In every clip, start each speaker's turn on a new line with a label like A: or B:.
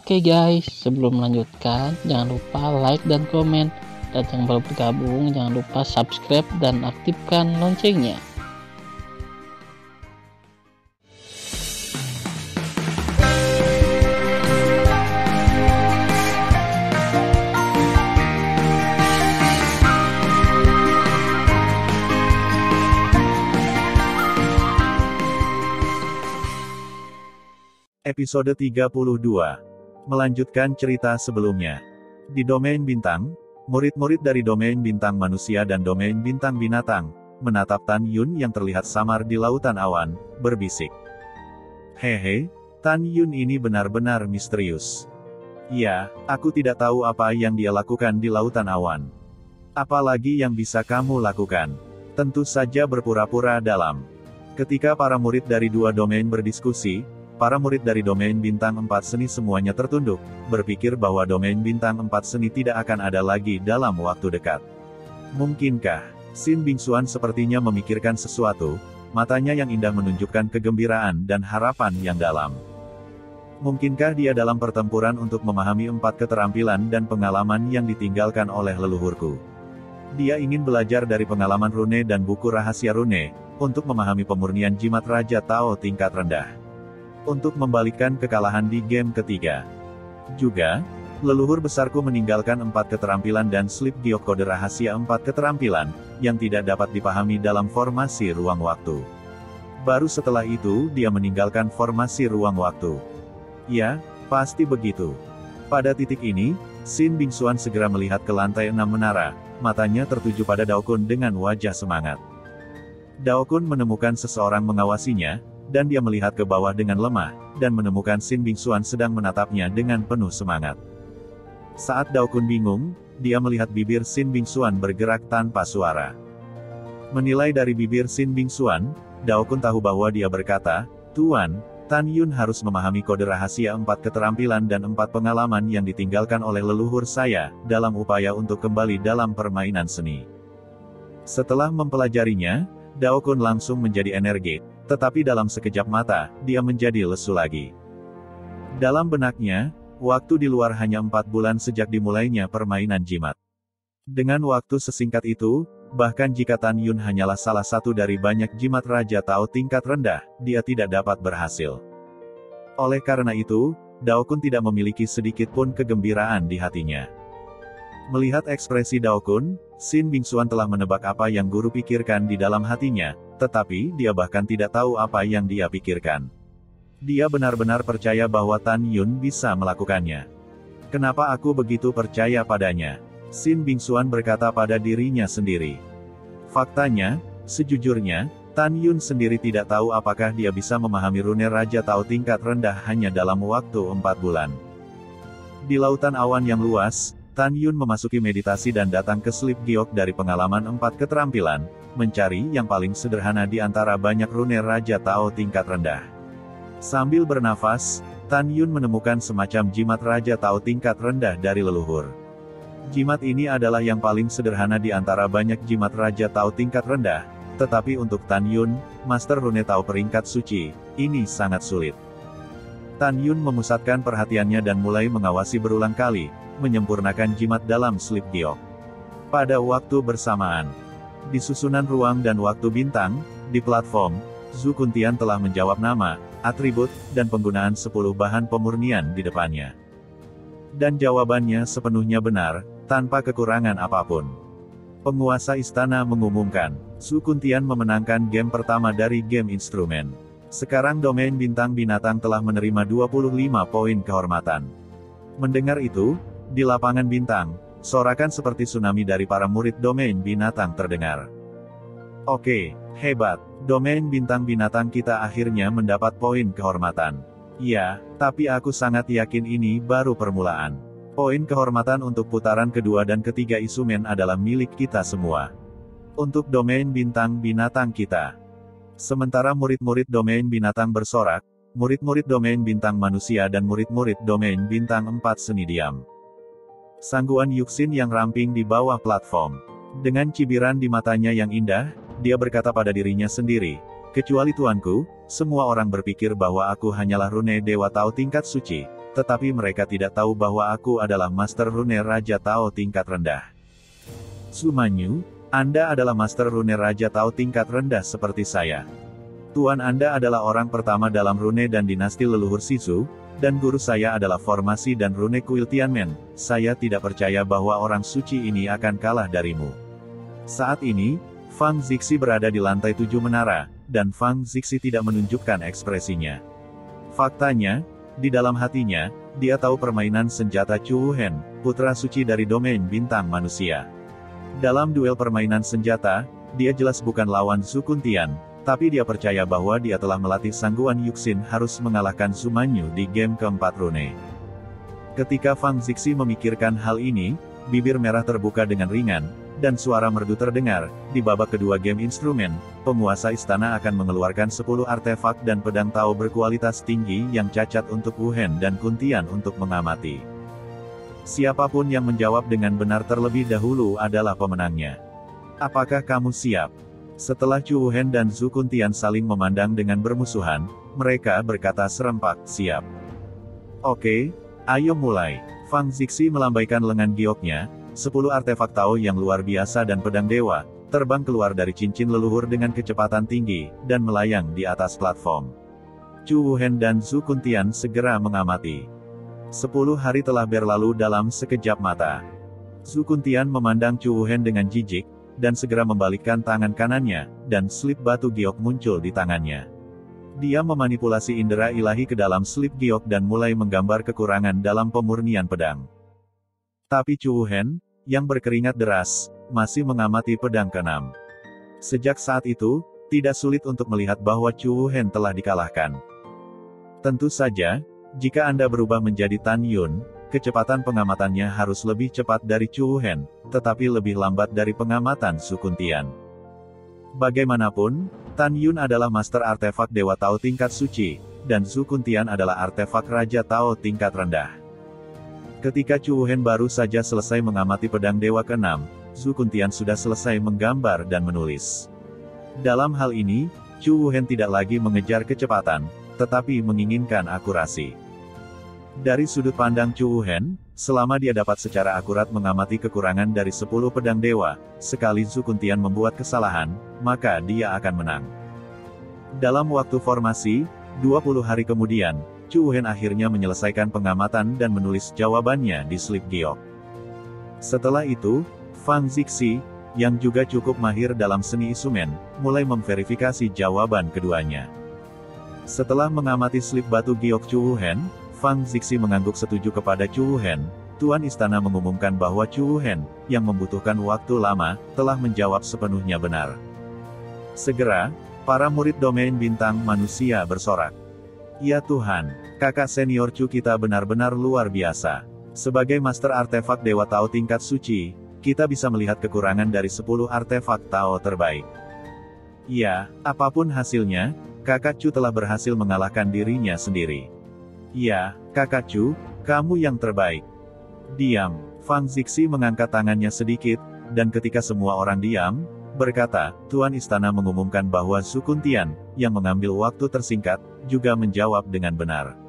A: Oke guys, sebelum melanjutkan, jangan lupa like dan komen. Dan yang baru bergabung, jangan lupa subscribe dan aktifkan loncengnya.
B: Episode 32. Melanjutkan cerita sebelumnya. Di domain bintang, murid-murid dari domain bintang manusia dan domain bintang binatang, menatap Tan Yun yang terlihat samar di lautan awan, berbisik. Hehe, Tan Yun ini benar-benar misterius. Ya, aku tidak tahu apa yang dia lakukan di lautan awan. Apalagi yang bisa kamu lakukan? Tentu saja berpura-pura dalam. Ketika para murid dari dua domain berdiskusi, para murid dari domain bintang 4 seni semuanya tertunduk, berpikir bahwa domain bintang 4 seni tidak akan ada lagi dalam waktu dekat. Mungkinkah? Sin Bingsuan sepertinya memikirkan sesuatu, matanya yang indah menunjukkan kegembiraan dan harapan yang dalam. Mungkinkah dia dalam pertempuran untuk memahami 4 keterampilan dan pengalaman yang ditinggalkan oleh leluhurku? Dia ingin belajar dari pengalaman rune dan buku rahasia rune, untuk memahami pemurnian jimat Raja Tao tingkat rendah. Untuk membalikkan kekalahan di game ketiga. Juga, leluhur besarku meninggalkan 4 keterampilan dan slip giok kode rahasia 4 keterampilan, yang tidak dapat dipahami dalam formasi ruang waktu. Baru setelah itu dia meninggalkan formasi ruang waktu. Ya, pasti begitu. Pada titik ini, Sin Bingsuan segera melihat ke lantai 6 menara, matanya tertuju pada Daokun dengan wajah semangat. Daokun menemukan seseorang mengawasinya, dan dia melihat ke bawah dengan lemah, dan menemukan Sin Bingsuan sedang menatapnya dengan penuh semangat. Saat Daokun bingung, dia melihat bibir Sin Bingsuan bergerak tanpa suara. Menilai dari bibir Sin Bingsuan, Daokun tahu bahwa dia berkata, "Tuan, Tan Yun harus memahami kode rahasia 4 keterampilan dan 4 pengalaman yang ditinggalkan oleh leluhur saya, dalam upaya untuk kembali dalam permainan seni." Setelah mempelajarinya, Daokun langsung menjadi energi. Tetapi dalam sekejap mata, dia menjadi lesu lagi. Dalam benaknya, waktu di luar hanya 4 bulan sejak dimulainya permainan jimat. Dengan waktu sesingkat itu, bahkan jika Tan Yun hanyalah salah satu dari banyak jimat Raja Tao tingkat rendah, dia tidak dapat berhasil. Oleh karena itu, Daokun tidak memiliki sedikit pun kegembiraan di hatinya. Melihat ekspresi Daokun, Sin Bingsuan telah menebak apa yang guru pikirkan di dalam hatinya, tetapi dia bahkan tidak tahu apa yang dia pikirkan. Dia benar-benar percaya bahwa Tan Yun bisa melakukannya. Kenapa aku begitu percaya padanya? Sin Bingsuan berkata pada dirinya sendiri. Faktanya, sejujurnya, Tan Yun sendiri tidak tahu apakah dia bisa memahami rune Raja Tao tingkat rendah hanya dalam waktu 4 bulan. Di lautan awan yang luas, Tan Yun memasuki meditasi dan datang ke slip giok dari pengalaman 4 keterampilan, mencari yang paling sederhana di antara banyak rune Raja Tao tingkat rendah. Sambil bernafas, Tan Yun menemukan semacam jimat Raja Tao tingkat rendah dari leluhur. Jimat ini adalah yang paling sederhana di antara banyak jimat Raja Tao tingkat rendah, tetapi untuk Tan Yun, Master Rune Tao peringkat suci, ini sangat sulit. Tan Yun memusatkan perhatiannya dan mulai mengawasi berulang kali, menyempurnakan jimat dalam slip giok. Pada waktu bersamaan, di susunan ruang dan waktu bintang, di platform, Zhu Kuntian telah menjawab nama, atribut, dan penggunaan 10 bahan pemurnian di depannya. Dan jawabannya sepenuhnya benar, tanpa kekurangan apapun. Penguasa istana mengumumkan, Zhu Kuntian memenangkan game pertama dari game instrumen. Sekarang domain bintang binatang telah menerima 25 poin kehormatan. Mendengar itu, di lapangan bintang, sorakan seperti tsunami dari para murid domain binatang terdengar. Oke, hebat. Domain bintang binatang kita akhirnya mendapat poin kehormatan. Ya, tapi aku sangat yakin ini baru permulaan. Poin kehormatan untuk putaran kedua dan ketiga instrumen adalah milik kita semua. Untuk domain bintang binatang kita. Sementara murid-murid domain binatang bersorak, murid-murid domain bintang manusia dan murid-murid domain bintang 4 seni diam. Sangguan Yuxin yang ramping di bawah platform. Dengan cibiran di matanya yang indah, dia berkata pada dirinya sendiri, kecuali tuanku, semua orang berpikir bahwa aku hanyalah rune Dewa Tao tingkat suci, tetapi mereka tidak tahu bahwa aku adalah Master Rune Raja Tao tingkat rendah. Zumanyu, Anda adalah Master Rune Raja Tao tingkat rendah seperti saya. Tuan Anda adalah orang pertama dalam rune dan dinasti leluhur Shizu, dan guru saya adalah formasi dan rune kuil Tianmen. Saya tidak percaya bahwa orang suci ini akan kalah darimu. Saat ini, Fang Zixi berada di lantai 7 menara, dan Fang Zixi tidak menunjukkan ekspresinya. Faktanya, di dalam hatinya, dia tahu permainan senjata Chu Wuhen, putra suci dari domain bintang manusia. Dalam duel permainan senjata, dia jelas bukan lawan Zhu Kuntian, tapi dia percaya bahwa dia telah melatih sangguan Yuxin harus mengalahkan Zumanyu di game keempat rune. Ketika Fang Zixi memikirkan hal ini, bibir merah terbuka dengan ringan, dan suara merdu terdengar. Di babak kedua game instrumen, penguasa istana akan mengeluarkan 10 artefak dan pedang Tao berkualitas tinggi yang cacat untuk Wuhen dan Kuntian untuk mengamati. Siapapun yang menjawab dengan benar terlebih dahulu adalah pemenangnya. Apakah kamu siap? Setelah Chu Wuhen dan Zhu Kuntian saling memandang dengan bermusuhan, mereka berkata serempak, siap. Oke, ayo mulai. Fang Zixi melambaikan lengan gioknya, 10 artefak Tao yang luar biasa dan pedang dewa, terbang keluar dari cincin leluhur dengan kecepatan tinggi, dan melayang di atas platform. Chu Wuhen dan Zhu Kuntian segera mengamati. 10 hari telah berlalu dalam sekejap mata. Zhu Kuntian memandang Chu Wuhen dengan jijik, dan segera membalikkan tangan kanannya, dan slip batu giok muncul di tangannya. Dia memanipulasi indera ilahi ke dalam slip giok dan mulai menggambar kekurangan dalam pemurnian pedang. Tapi Chu Wuhen, yang berkeringat deras, masih mengamati pedang keenam. Sejak saat itu, tidak sulit untuk melihat bahwa Chu Wuhen telah dikalahkan. Tentu saja, jika Anda berubah menjadi Tan Yun, kecepatan pengamatannya harus lebih cepat dari Chu Wuhen, tetapi lebih lambat dari pengamatan Zhu Kuntian. Bagaimanapun, Tan Yun adalah master artefak Dewa Tao tingkat suci, dan Zhu Kuntian adalah artefak Raja Tao tingkat rendah. Ketika Chu Wuhen baru saja selesai mengamati pedang Dewa ke-6, Zhu Kuntian sudah selesai menggambar dan menulis. Dalam hal ini, Chu Wuhen tidak lagi mengejar kecepatan, tetapi menginginkan akurasi. Dari sudut pandang Chu Wuhen, selama dia dapat secara akurat mengamati kekurangan dari 10 pedang dewa, sekali Zhu Kuntian membuat kesalahan, maka dia akan menang. Dalam waktu formasi, 20 hari kemudian, Chu Wuhen akhirnya menyelesaikan pengamatan dan menulis jawabannya di slip giok. Setelah itu, Fang Zixi, yang juga cukup mahir dalam seni isumen, mulai memverifikasi jawaban keduanya. Setelah mengamati slip batu giok Chu Wuhen, Fang Zixi mengangguk setuju kepada Chu Wuhen. Tuan Istana mengumumkan bahwa Chu Wuhen, yang membutuhkan waktu lama, telah menjawab sepenuhnya benar. Segera, para murid domain bintang manusia bersorak. Ya Tuhan, kakak senior Chu kita benar-benar luar biasa. Sebagai master artefak Dewa Tao tingkat suci, kita bisa melihat kekurangan dari 10 artefak Tao terbaik. Ya, apapun hasilnya, kakak Chu telah berhasil mengalahkan dirinya sendiri. Ya, kakak Chu, kamu yang terbaik. Diam, Fang Zixi mengangkat tangannya sedikit, dan ketika semua orang diam, berkata, Tuan Istana mengumumkan bahwa Zhu Kuntian, yang mengambil waktu tersingkat, juga menjawab dengan benar.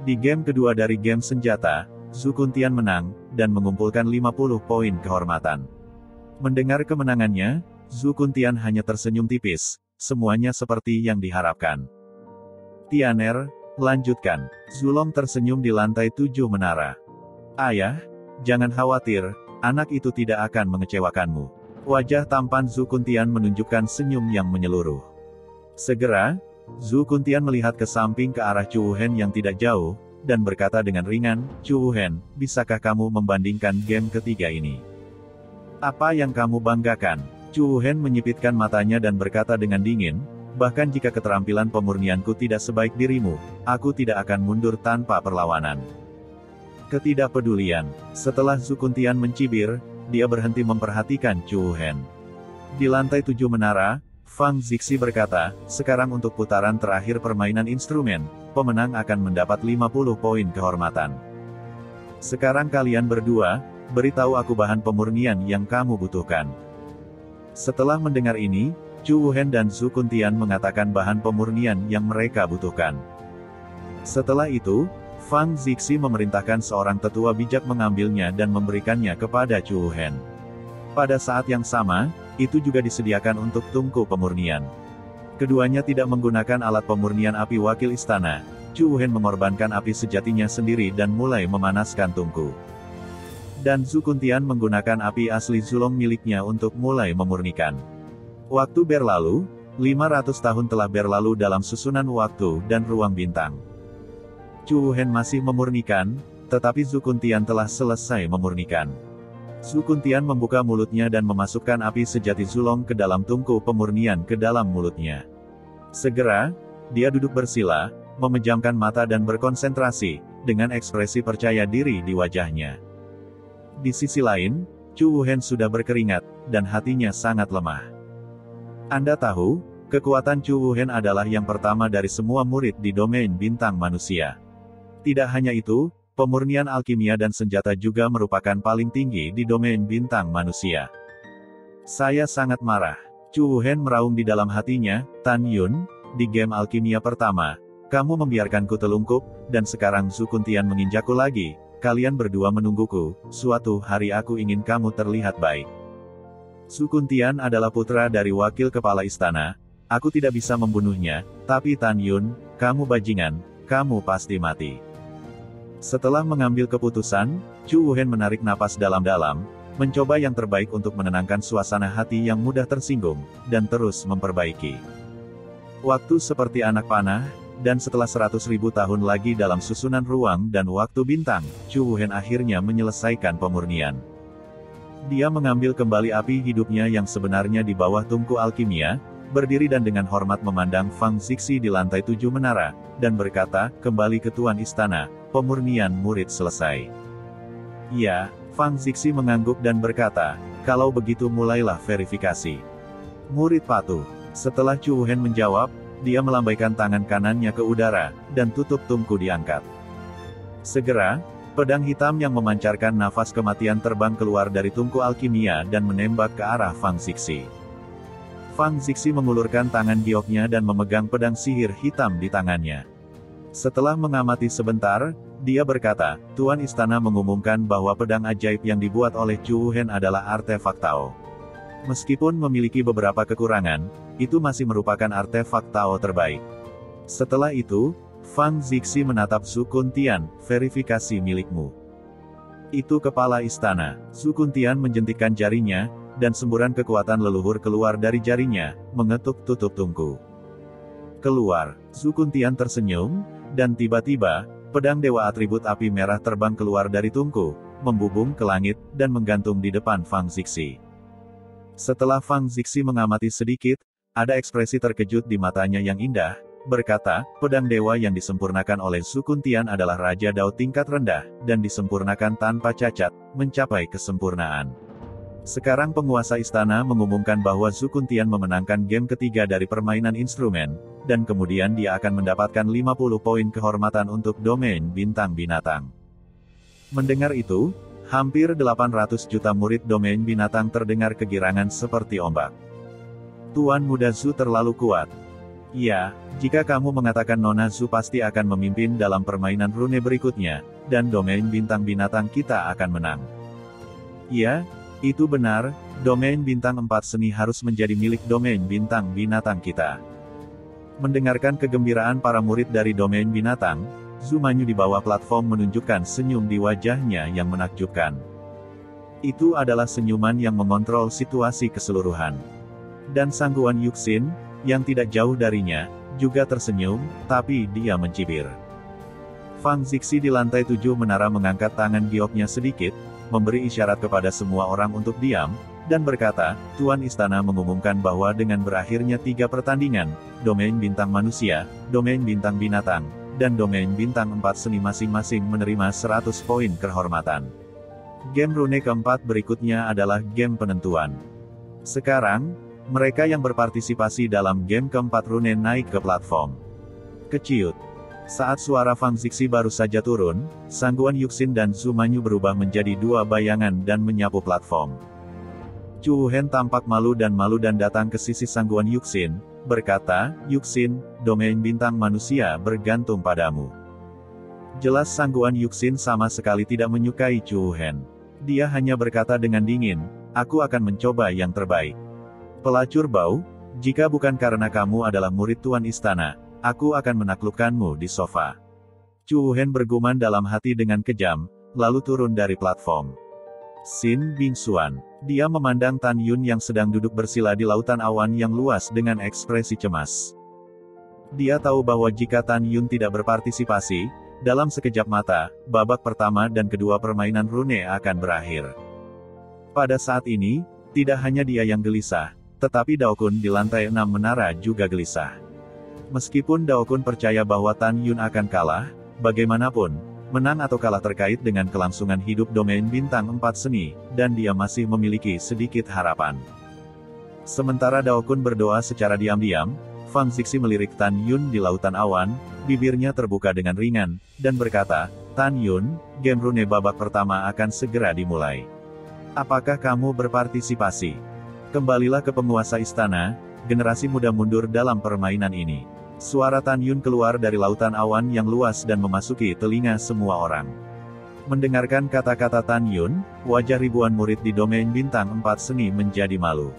B: Di game kedua dari game senjata, Zhu Kuntian menang, dan mengumpulkan 50 poin kehormatan. Mendengar kemenangannya, Zhu Kuntian hanya tersenyum tipis, semuanya seperti yang diharapkan. Tianer, lanjutkan. Zulong tersenyum di lantai 7 menara. Ayah, jangan khawatir, anak itu tidak akan mengecewakanmu. Wajah tampan Zhu Kuntian menunjukkan senyum yang menyeluruh. Segera, Zhu Kuntian melihat ke samping ke arah Chu Wuhen yang tidak jauh, dan berkata dengan ringan, Chu Wuhen, bisakah kamu membandingkan game ketiga ini? Apa yang kamu banggakan? Chu Wuhen menyipitkan matanya dan berkata dengan dingin, bahkan jika keterampilan pemurnianku tidak sebaik dirimu, aku tidak akan mundur tanpa perlawanan. Ketidakpedulian. Setelah Zhu Kuntian mencibir, dia berhenti memperhatikan Chu Wuhen. Di lantai 7 menara, Fang Zixi berkata, sekarang untuk putaran terakhir permainan instrumen, pemenang akan mendapat 50 poin kehormatan. Sekarang kalian berdua, beritahu aku bahan pemurnian yang kamu butuhkan. Setelah mendengar ini, Chu Wuhen dan Zhu Kuntian mengatakan bahan pemurnian yang mereka butuhkan. Setelah itu, Fang Zixi memerintahkan seorang tetua bijak mengambilnya dan memberikannya kepada Chu Wuhen. Pada saat yang sama, itu juga disediakan untuk tungku pemurnian. Keduanya tidak menggunakan alat pemurnian api wakil istana. Chu Wuhen mengorbankan api sejatinya sendiri dan mulai memanaskan tungku. Dan Zhu Kuntian menggunakan api asli Zulong miliknya untuk mulai memurnikan. Waktu berlalu, 500 tahun telah berlalu dalam susunan waktu dan ruang bintang. Chu Wuhen masih memurnikan, tetapi Zhu Kuntian telah selesai memurnikan. Zhu Kuntian membuka mulutnya dan memasukkan api sejati Zulong ke dalam tungku pemurnian ke dalam mulutnya. Segera, dia duduk bersila, memejamkan mata dan berkonsentrasi, dengan ekspresi percaya diri di wajahnya. Di sisi lain, Chu Wuhen sudah berkeringat, dan hatinya sangat lemah. Anda tahu, kekuatan Chu Wuhen adalah yang pertama dari semua murid di domain bintang manusia. Tidak hanya itu, pemurnian alkimia dan senjata juga merupakan paling tinggi di domain bintang manusia. Saya sangat marah. Chu Wuhen meraung di dalam hatinya, Tan Yun, di game alkimia pertama, kamu membiarkanku telungkup, dan sekarang Zhu Kuntian menginjakku lagi, kalian berdua menungguku, suatu hari aku ingin kamu terlihat baik. Zhu Kuntian adalah putra dari wakil kepala istana, aku tidak bisa membunuhnya, tapi Tan Yun, kamu bajingan, kamu pasti mati. Setelah mengambil keputusan, Chu Wuhen menarik napas dalam-dalam, mencoba yang terbaik untuk menenangkan suasana hati yang mudah tersinggung, dan terus memperbaiki. Waktu seperti anak panah, dan setelah 100.000 tahun lagi dalam susunan ruang dan waktu bintang, Chu Wuhen akhirnya menyelesaikan pemurnian. Dia mengambil kembali api hidupnya yang sebenarnya di bawah tungku alkimia, berdiri dan dengan hormat memandang Fang Zixi di lantai 7 menara, dan berkata, kembali ke Tuan Istana, pemurnian murid selesai. Ya, Fang Zixi mengangguk dan berkata, kalau begitu mulailah verifikasi. Murid patuh. Setelah Chu Wuhen menjawab, dia melambaikan tangan kanannya ke udara, dan tutup tungku diangkat. Segera, pedang hitam yang memancarkan nafas kematian terbang keluar dari tungku alkimia dan menembak ke arah Fang Zixi. Fang Zixi mengulurkan tangan gioknya dan memegang pedang sihir hitam di tangannya. Setelah mengamati sebentar, dia berkata, Tuan Istana mengumumkan bahwa pedang ajaib yang dibuat oleh Chu Wuhen adalah artefak Tao. Meskipun memiliki beberapa kekurangan, itu masih merupakan artefak Tao terbaik. Setelah itu, Fang Zixi menatap Zhu Kuntian, verifikasi milikmu. Itu kepala istana. Zhu Kuntian menjentikkan jarinya, dan semburan kekuatan leluhur keluar dari jarinya, mengetuk tutup tungku. Keluar, Zhu Kuntian tersenyum, dan tiba-tiba, pedang dewa atribut api merah terbang keluar dari tungku, membubung ke langit, dan menggantung di depan Fang Zixi. Setelah Fang Zixi mengamati sedikit, ada ekspresi terkejut di matanya yang indah, berkata, pedang dewa yang disempurnakan oleh Zhu Kuntian adalah Raja Dao tingkat rendah, dan disempurnakan tanpa cacat, mencapai kesempurnaan. Sekarang penguasa istana mengumumkan bahwa Zhu Kuntian memenangkan game ketiga dari permainan instrumen, dan kemudian dia akan mendapatkan 50 poin kehormatan untuk domain bintang binatang. Mendengar itu, hampir 800 juta murid domain binatang terdengar kegirangan seperti ombak. Tuan Muda Zhu terlalu kuat. Ya, jika kamu mengatakan Nona Zhu pasti akan memimpin dalam permainan rune berikutnya, dan domain bintang binatang kita akan menang. Ya, itu benar, domain bintang 4 seni harus menjadi milik domain bintang binatang kita. Mendengarkan kegembiraan para murid dari domain binatang, Zhu Manyu di bawah platform menunjukkan senyum di wajahnya yang menakjubkan. Itu adalah senyuman yang mengontrol situasi keseluruhan. Dan Sangguan Yuxin, yang tidak jauh darinya, juga tersenyum, tapi dia mencibir. Fang Zixi di lantai 7 menara mengangkat tangan gioknya sedikit, memberi isyarat kepada semua orang untuk diam, dan berkata, Tuan Istana mengumumkan bahwa dengan berakhirnya 3 pertandingan, domain bintang manusia, domain bintang binatang, dan domain bintang 4 seni masing-masing menerima 100 poin kehormatan. Game rune keempat berikutnya adalah game penentuan. Sekarang, mereka yang berpartisipasi dalam game keempat rune naik ke platform. Keciut. Saat suara Fang Zixi baru saja turun, Sangguan Yuxin dan Zhu Manyu berubah menjadi 2 bayangan dan menyapu platform. Chu Wuhen tampak malu dan datang ke sisi Sangguan Yuxin, berkata, Yuxin, domain bintang manusia bergantung padamu. Jelas Sangguan Yuxin sama sekali tidak menyukai Chu Wuhen. Dia hanya berkata dengan dingin, aku akan mencoba yang terbaik. Pelacur bau, jika bukan karena kamu adalah murid Tuan Istana, aku akan menaklukkanmu di sofa. Chu Wuhen bergumam dalam hati dengan kejam, lalu turun dari platform. Xin Bingxuan. Dia memandang Tan Yun yang sedang duduk bersila di lautan awan yang luas dengan ekspresi cemas. Dia tahu bahwa jika Tan Yun tidak berpartisipasi, dalam sekejap mata, babak pertama dan kedua permainan rune akan berakhir. Pada saat ini, tidak hanya dia yang gelisah, tetapi Dao Kun di lantai 6 menara juga gelisah. Meskipun Dao Kun percaya bahwa Tan Yun akan kalah, bagaimanapun, menang atau kalah terkait dengan kelangsungan hidup domain bintang 4 seni, dan dia masih memiliki sedikit harapan. Sementara Dao Kun berdoa secara diam-diam, Fang Zixi melirik Tan Yun di lautan awan, bibirnya terbuka dengan ringan, dan berkata, Tan Yun, game rune babak pertama akan segera dimulai. Apakah kamu berpartisipasi? Kembalilah ke penguasa istana, generasi muda mundur dalam permainan ini. Suara Tan Yun keluar dari lautan awan yang luas dan memasuki telinga semua orang. Mendengarkan kata-kata Tan Yun, wajah ribuan murid di domain bintang 4 seni menjadi malu.